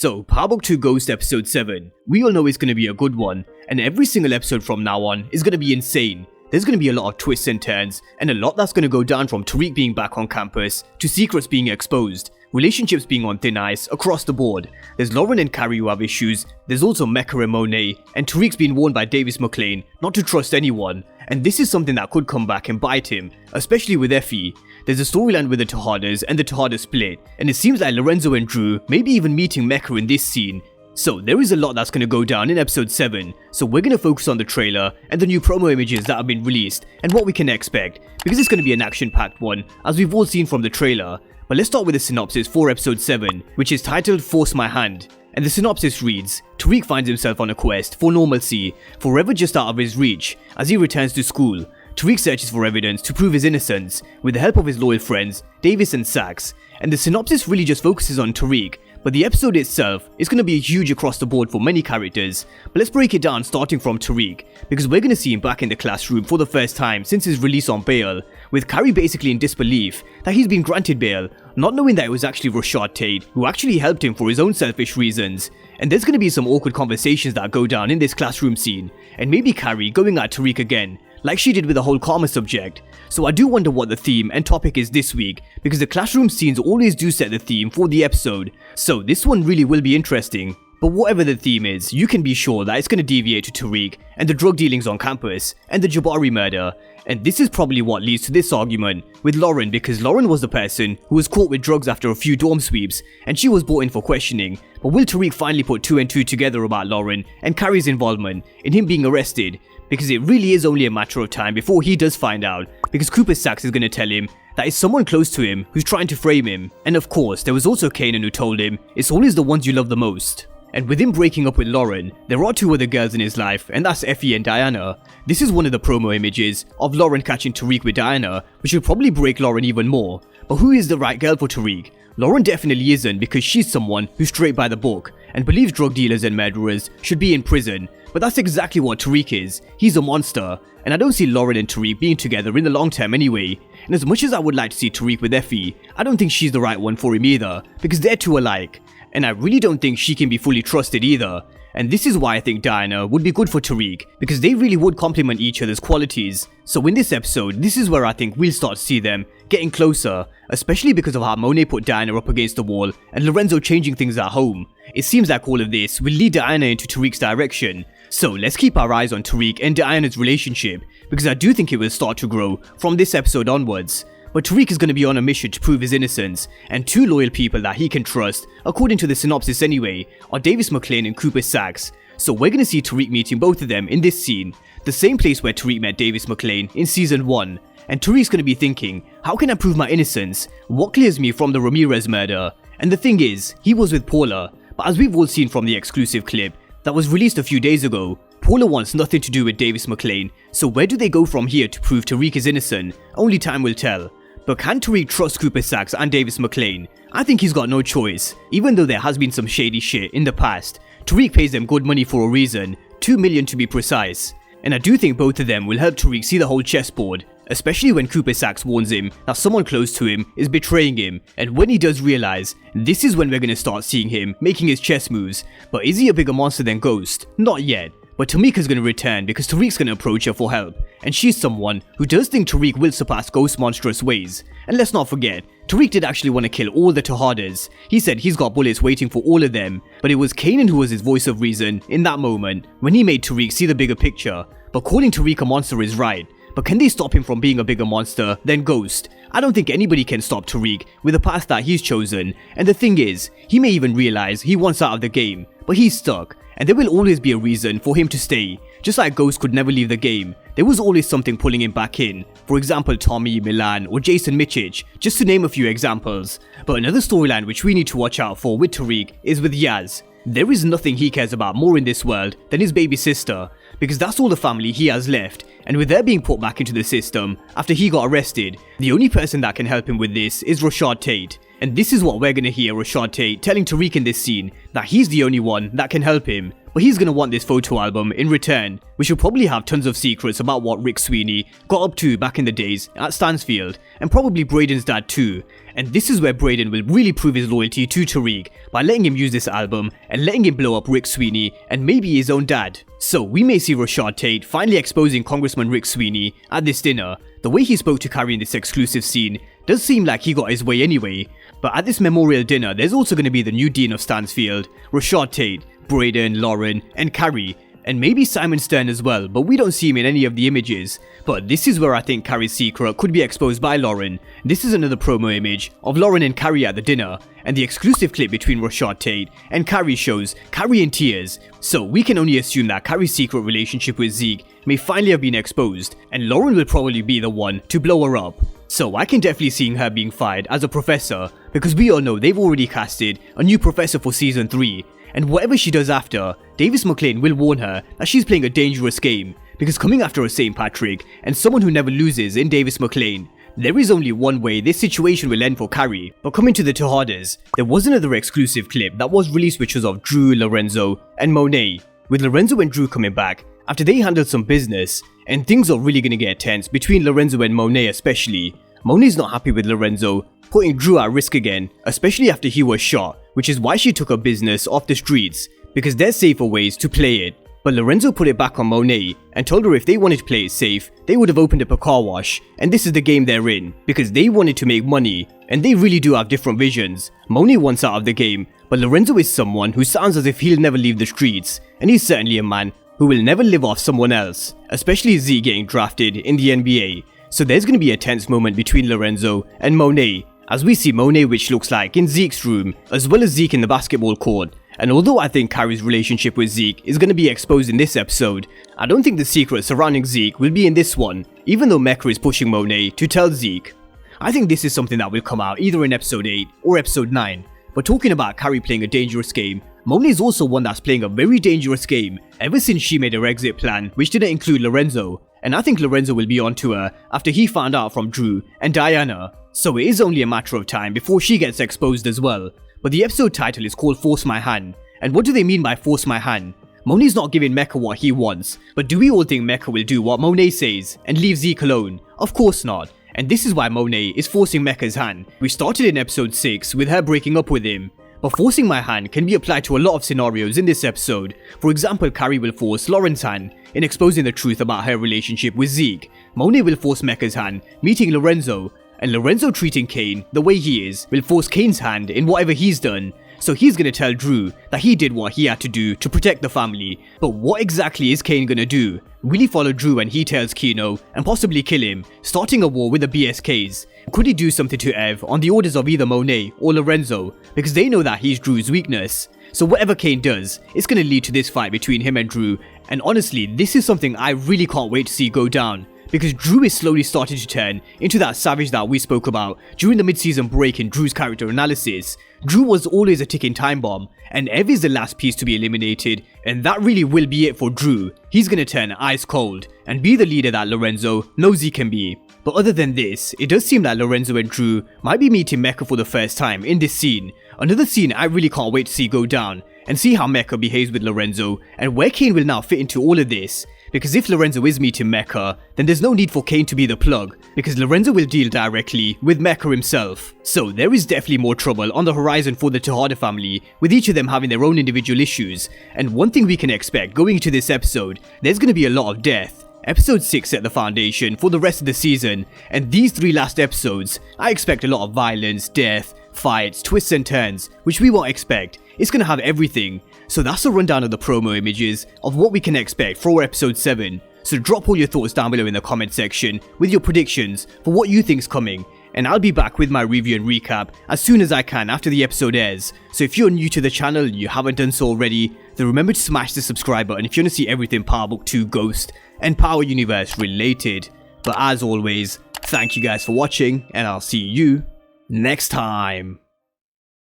So, Powerbook 2 Ghost Episode 7. We all know it's going to be a good one, and every single episode from now on is going to be insane. There's going to be a lot of twists and turns, and a lot that's going to go down from Tariq being back on campus, to secrets being exposed, relationships being on thin ice across the board. There's Lauren and Carrie who have issues, there's also Mecca and Monet, and Tariq's been warned by Davis McLean not to trust anyone, and this is something that could come back and bite him, especially with Effie. There's a storyline with the Tejadas and the Tejada split, and it seems like Lorenzo and Dru may be even meeting Mecca in this scene. So there is a lot that's going to go down in episode 7, so we're going to focus on the trailer and the new promo images that have been released and what we can expect, because it's going to be an action-packed one, as we've all seen from the trailer. But let's start with the synopsis for episode 7, which is titled Force My Hand. And the synopsis reads, Tariq finds himself on a quest for normalcy, forever just out of his reach, as he returns to school. Tariq searches for evidence to prove his innocence, with the help of his loyal friends, Davis and Saxe. And the synopsis really just focuses on Tariq, but the episode itself is going to be huge across the board for many characters. But let's break it down starting from Tariq, because we're going to see him back in the classroom for the first time since his release on bail, with Carrie basically in disbelief that he's been granted bail, not knowing that it was actually Rashad Tate who actually helped him for his own selfish reasons. And there's going to be some awkward conversations that go down in this classroom scene, and maybe Carrie going at Tariq again, like she did with the whole karma subject. So I do wonder what the theme and topic is this week, because the classroom scenes always do set the theme for the episode, so this one really will be interesting. But whatever the theme is, you can be sure that it's going to deviate to Tariq and the drug dealings on campus and the Jabari murder. And this is probably what leads to this argument with Lauren, because Lauren was the person who was caught with drugs after a few dorm sweeps, and she was brought in for questioning. But will Tariq finally put 2 and 2 together about Lauren and Carrie's involvement in him being arrested? Because it really is only a matter of time before he does find out, because Cooper Saxe is going to tell him that it's someone close to him who's trying to frame him. And of course, there was also Cane who told him it's always the ones you love the most. And with him breaking up with Lauren, there are 2 other girls in his life, and that's Effie and Diana. This is one of the promo images of Lauren catching Tariq with Diana, which will probably break Lauren even more. But who is the right girl for Tariq? Lauren definitely isn't, because she's someone who's straight by the book and believes drug dealers and murderers should be in prison. But that's exactly what Tariq is. He's a monster, and I don't see Lauren and Tariq being together in the long term anyway. And as much as I would like to see Tariq with Effie, I don't think she's the right one for him either, because they're too alike. And I really don't think she can be fully trusted either. And this is why I think Diana would be good for Tariq, because they really would complement each other's qualities. So in this episode, this is where I think we'll start to see them getting closer, especially because of how Monet put Diana up against the wall and Lorenzo changing things at home. It seems like all of this will lead Diana into Tariq's direction. So let's keep our eyes on Tariq and Diana's relationship, because I do think it will start to grow from this episode onwards. But Tariq is going to be on a mission to prove his innocence, and 2 loyal people that he can trust, according to the synopsis anyway, are Davis McLean and Cooper Saxe. So we're going to see Tariq meeting both of them in this scene, the same place where Tariq met Davis McLean in season 1. And Tariq's going to be thinking, how can I prove my innocence? What clears me from the Ramirez murder? And the thing is, he was with Paula, but as we've all seen from the exclusive clip that was released a few days ago, Paula wants nothing to do with Davis McLean, so where do they go from here to prove Tariq is innocent? Only time will tell. But can Tariq trust Cooper Saxe and Davis McLean? I think he's got no choice. Even though there has been some shady shit in the past, Tariq pays them good money for a reason, 2 million to be precise. And I do think both of them will help Tariq see the whole chessboard, especially when Cooper Saxe warns him that someone close to him is betraying him. And when he does realize, this is when we're going to start seeing him making his chess moves. But is he a bigger monster than Ghost? Not yet. But Tamika's going to return because Tariq's going to approach her for help, and she's someone who does think Tariq will surpass Ghost's monstrous ways. And let's not forget, Tariq did actually want to kill all the Tejadas. He said he's got bullets waiting for all of them, but it was Cane who was his voice of reason in that moment, when he made Tariq see the bigger picture. But calling Tariq a monster is right, but can they stop him from being a bigger monster than Ghost? I don't think anybody can stop Tariq with the path that he's chosen, and the thing is, he may even realize he wants out of the game, but he's stuck. And there will always be a reason for him to stay. Just like Ghost could never leave the game, there was always something pulling him back in. For example, Tommy, Milan, or Jason Michich, just to name a few examples. But another storyline which we need to watch out for with Tariq is with Yaz. There is nothing he cares about more in this world than his baby sister, because that's all the family he has left. And with her being put back into the system after he got arrested, the only person that can help him with this is Rashad Tate. And this is what we're gonna hear Rashad Tate telling Tariq in this scene, that he's the only one that can help him. but he's gonna want this photo album in return, which will probably have tons of secrets about what Rick Sweeney got up to back in the days at Stansfield, and probably Brayden's dad too. And this is where Brayden will really prove his loyalty to Tariq by letting him use this album and letting him blow up Rick Sweeney and maybe his own dad. So we may see Rashad Tate finally exposing Congressman Rick Sweeney at this dinner. The way he spoke to Carrie in this exclusive scene does seem like he got his way anyway. But at this memorial dinner, there's also going to be the new Dean of Stansfield, Rashad Tate, Brayden, Lauren, and Carrie, and maybe Simon Stern as well, but we don't see him in any of the images. But this is where I think Carrie's secret could be exposed by Lauren. This is another promo image of Lauren and Carrie at the dinner, and the exclusive clip between Rashad Tate and Carrie shows Carrie in tears. So we can only assume that Carrie's secret relationship with Zeke may finally have been exposed, and Lauren will probably be the one to blow her up. So I can definitely see her being fired as a professor, because we all know they've already casted a new professor for season 3, and whatever she does after, Davis McLean will warn her that she's playing a dangerous game, because coming after a St. Patrick and someone who never loses in Davis McLean, there is only one way this situation will end for Carrie. But coming to the Tejadas, there was another exclusive clip that was released which was of Dru, Lorenzo, and Monet, with Lorenzo and Dru coming back after they handled some business, and things are really gonna get tense between Lorenzo and Monet especially. Monet's not happy with Lorenzo putting Dru at risk again, especially after he was shot, which is why she took her business off the streets, because there's safer ways to play it. But Lorenzo put it back on Monet and told her if they wanted to play it safe, they would have opened up a car wash, and this is the game they're in, because they wanted to make money, and they really do have different visions. Monet wants out of the game, but Lorenzo is someone who sounds as if he'll never leave the streets, and he's certainly a man who will never live off someone else, especially Zeke getting drafted in the NBA. So there's going to be a tense moment between Lorenzo and Monet, as we see Monet which looks like in Zeke's room, as well as Zeke in the basketball court. And although I think Carrie's relationship with Zeke is going to be exposed in this episode, I don't think the secret surrounding Zeke will be in this one, even though Mecca is pushing Monet to tell Zeke. I think this is something that will come out either in episode 8 or episode 9. But talking about Carrie playing a dangerous game, Monet is also one that's playing a very dangerous game ever since she made her exit plan, which didn't include Lorenzo. And I think Lorenzo will be onto her after he found out from Dru and Diana, so it is only a matter of time before she gets exposed as well. But the episode title is called Force My Hand, and what do they mean by force my hand? Monet's not giving Mecca what he wants, but do we all think Mecca will do what Monet says and leave Zeke alone? Of course not, and this is why Monet is forcing Mecca's hand. We started in episode 6 with her breaking up with him, but forcing my hand can be applied to a lot of scenarios in this episode. For example, Carrie will force Lauren's hand in exposing the truth about her relationship with Zeke. Monet will force Mecca's hand meeting Lorenzo, and Lorenzo treating Cane the way he is will force Cane's hand in whatever he's done. So he's gonna tell Dru that he did what he had to do to protect the family. But what exactly is Cane gonna do? Will he follow Dru when he tells Kino and possibly kill him, starting a war with the BSKs? Could he do something to Ev on the orders of either Monet or Lorenzo, because they know that he's Dru's weakness? So whatever Cane does, it's gonna lead to this fight between him and Dru, and honestly, this is something I really can't wait to see go down, because Dru is slowly starting to turn into that savage that we spoke about during the mid-season break in Dru's character analysis. Dru was always a ticking time bomb, and Ev is the last piece to be eliminated, and that really will be it for Dru. He's gonna turn ice cold and be the leader that Lorenzo knows he can be. But other than this, it does seem that Lorenzo and Dru might be meeting Mecca for the first time in this scene. Another scene I really can't wait to see go down, and see how Mecca behaves with Lorenzo, and where Cane will now fit into all of this. Because if Lorenzo is meeting Mecca, then there's no need for Cane to be the plug, because Lorenzo will deal directly with Mecca himself. So there is definitely more trouble on the horizon for the Tejada family, with each of them having their own individual issues. And one thing we can expect going into this episode, there's going to be a lot of death. Episode 6 set the foundation for the rest of the season, and these 3 last episodes, I expect a lot of violence, death, fights, twists and turns, which we won't expect. It's going to have everything. So that's a rundown of the promo images of what we can expect for episode 7. So drop all your thoughts down below in the comment section with your predictions for what you think's coming, and I'll be back with my review and recap as soon as I can after the episode airs. So if you're new to the channel and you haven't done so already, then remember to smash the subscribe button if you want to see everything Power Book 2 Ghost and Power Universe related. But as always, thank you guys for watching, and I'll see you next time.